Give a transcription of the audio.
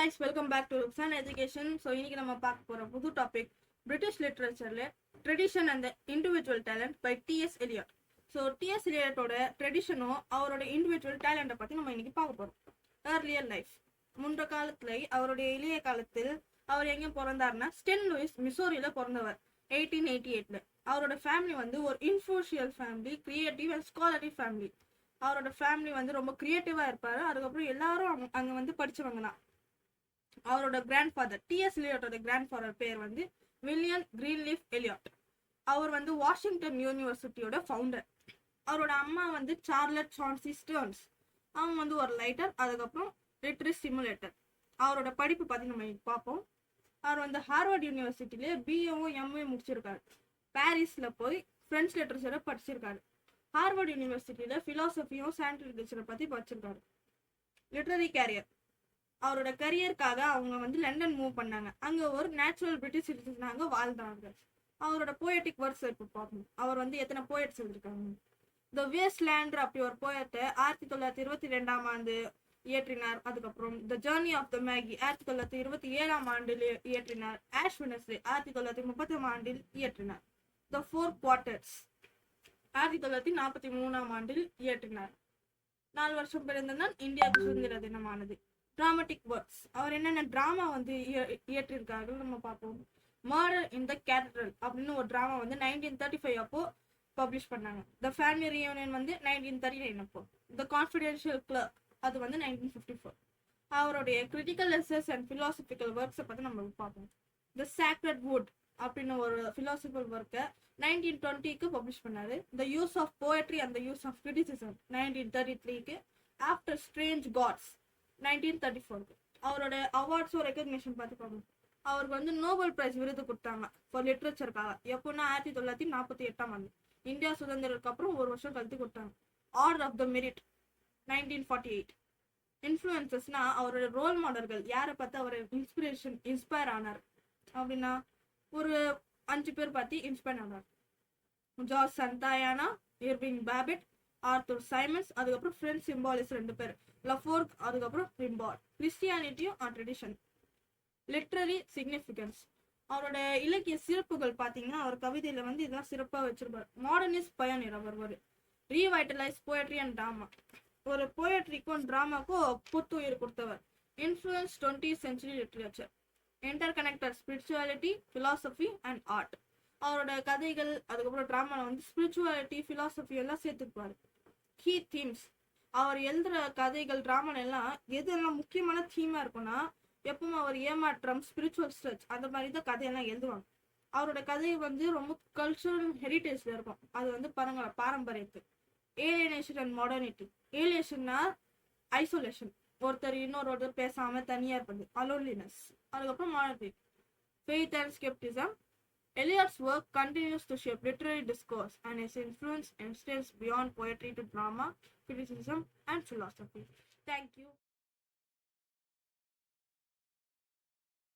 guys, welcome back to Fun Education. So, இன்னைக்கு நம்ம பார்க்க போற புது டாபிக் பிரிட்டிஷ் லிட்ரேச்சர்ல tradition and individual talent by T S Eliot. So T S எலியட்டோட ட்ரெடிஷனும் அவரோட இண்டிவிஜுவல் டேலண்ட்டை பற்றி நம்ம இன்னைக்கு பார்க்க போகிறோம். Earlier life. முன்ற காலத்துல அவருடைய இளைய காலத்தில் அவர் எங்கே பிறந்தாருன்னா ஸ்டென் லூயிஸ் மிசோரியில பிறந்தவர் 1888. அவரோட ஃபேமிலி வந்து ஒரு இன்ஃபோஷியல் ஃபேமிலி, கிரியேட்டிவ் அண்ட் ஸ்காலரி ஃபேமிலி. அவரோட ஃபேமிலி வந்து ரொம்ப கிரியேட்டிவா இருப்பாரு. அதுக்கப்புறம் எல்லாரும் அங்க வந்து படிச்சவங்க தான். அவரோட கிராண்ட் ஃபாதர் டிஎஸ் எலியட்டோட கிராண்ட் ஃபாதர் பேர் வந்து வில்லியம் கிரீன்லீஃப் எலியட். அவர் வந்து வாஷிங்டன் யூனிவர்சிட்டியோட ஃபவுண்டர். அவரோட அம்மா வந்து சார்லட் சான்சி ஸ்டர்ன்ஸ். அவங்க வந்து ஒரு ரைட்டர், அதுக்கப்புறம் லிட்ரரி சிமுலேட்டர். அவரோட படிப்பு பத்தி நம்ம பார்ப்போம். அவர் வந்து ஹார்வர்ட் யூனிவர்சிட்டியில பிஏவும் எம்ஏ முடிச்சிருக்காரு. பாரிஸ்ல போய் பிரெஞ்சு லிட்டரேச்சரை படிச்சிருக்காரு. ஹார்வர்ட் யூனிவர்சிட்டியில பிலாசபியும் சாண்ட் லிட்டரேச்சரை பத்தி படிச்சிருக்காரு. Literary career. அவரோட கரியருக்காக அவங்க வந்து லண்டன் மூவ் பண்ணாங்க. அங்க ஒரு நேச்சுரல் பிரிட்டிஷ் சிட்டிசனாக வாழ்ந்தாங்க. அவரோட போயட்டிக் ஒர்க்ஸ் இப்போ பார்க்கணும். அவர் வந்து எத்தனை போயட்ஸ் எழுதிருக்காங்க. த வேஸ்ட்லேண்ட் அப்படி ஒரு போயட்டை 1922ஆம் ஆண்டு இயற்றினார். அதுக்கப்புறம் the journey of the Magi 1927ஆம் ஆண்டில் இயற்றினார். ஆஷ் வெனஸ்டே 1930ஆம் ஆண்டில் இயற்றினார். த ஃபோர் குவார்ட்டர்ஸ் 1943ஆம் ஆண்டில் இயற்றினார். 4 வருஷம் பிறந்ததான் இந்தியாவுக்கு சுதந்திர தினமானது. Dramatic works. அவர் என்னென்ன டிராமா வந்து இயற்றிருக்கார்கள் நம்ம பார்ப்போம். மர்டர் இன் த கேத்தட்ரல் அப்படின்னு ஒரு டிராமா வந்து 1935 அப்போ பப்ளிஷ் பண்ணாங்க. த ஃபேமிலி ரியூனியன் வந்து 1939 அப்போ. த கான்ஃபிடென்ஷியல் கிளர்க் அது வந்து 1954. அவருடைய கிரிட்டிக்கல் எஸ்ஸஸ் அண்ட் பிலாசபிக்கல் ஒர்க்ஸை பற்றி நம்ம பார்ப்போம். த சாக்ரட் வுட் அப்படின்னு ஒரு பிலாசபிக்கல் ஒர்க்கை 1920க்கு பப்ளிஷ் பண்ணாரு. The use of poetry and the use of criticism 1933க்கு. ஆஃப்டர் ஸ்ட்ரேஞ்ச் காட்ஸ் 1934க்கு. அவரோட அவார்ட்ஸோ ரெகக்னிஷன் பார்த்து பார்க்கணும். அவருக்கு வந்து நோபல் பிரைஸ் விருது கொடுத்தாங்க ஃபார் லிட்ரேச்சருக்காக. எப்போன்னா 1948ஆம் ஆண்டு இந்தியா சுதந்திரத்துக்கு அப்புறம் ஒரு வருஷம் கழித்து கொடுத்தாங்க. Order of the merit 1948. இன்ஃப்ளூயன்சஸ்னா அவரோட ரோல் மாடல்கள் யாரை பார்த்து அவர் இன்ஸ்பயர் ஆனார் அப்படின்னா ஒரு 5 பேர் பார்த்து இன்ஸ்பயர் ஆனார். ஜார்ஜ் சந்தாயானா, இர்விங் பாபெட், ஆர்தர் சைமன்ஸ், அதுக்கப்புறம் ஃப்ரெஞ்ச் சிம்பாலிஸ்ட் 2 பேர், லஃபோர்க், அதுக்கப்புறம் ரிம்பார்ட். கிறிஸ்டியானிட்டியும் ட்ரெடிஷன். Literary significance. அவரோட இலக்கிய சிறப்புகள் பார்த்தீங்கன்னா அவர் கவிதையில வந்து இதெல்லாம் சிறப்பாக வச்சிருப்பார். மாடர்னிஸ்ட் பயோனியர் அவர் ஒரு ரீவைட்டலைஸ் போயட்ரி அண்ட் டிராமா. ஒரு போயட்ரிக்கும் டிராமாக்கும் புத்துயிர் கொடுத்தவர். Influence 20th century literature. Interconnected spirituality, philosophy and art. அவரோட கதைகள் அதுக்கப்புறம் டிராமால வந்து ஸ்பிரிச்சுவாலிட்டி, பிலாசபி எல்லாம் சேர்த்துக்குவாரு. Key themes. அவர் எழுதுற கதைகள் டிராமால எல்லாம் எதெல்லாம் முக்கியமான தீமா இருக்கும்னா எப்பவும் அவர் ஏமாற்றம், ஸ்பிரிச்சுவல் ஸ்ட்ரெச் அந்த மாதிரி தான் கதையெல்லாம் எழுதுவாங்க. அவரோட கதை வந்து ரொம்ப கல்ச்சுரல் ஹெரிட்டேஜ்ல இருக்கும். அது வந்து பாரம்பரியத்து. Alienation and modernity. ஏலியேஷன்னா ஐசோலேஷன், ஒருத்தர் பேசாம தனியா இருப்பது, அலோன்லினஸ். அதுக்கப்புறம் modernity, faith and scepticism. Eliot's work continues to shape literary discourse and his influence extends beyond poetry to drama, criticism, and philosophy. Thank you.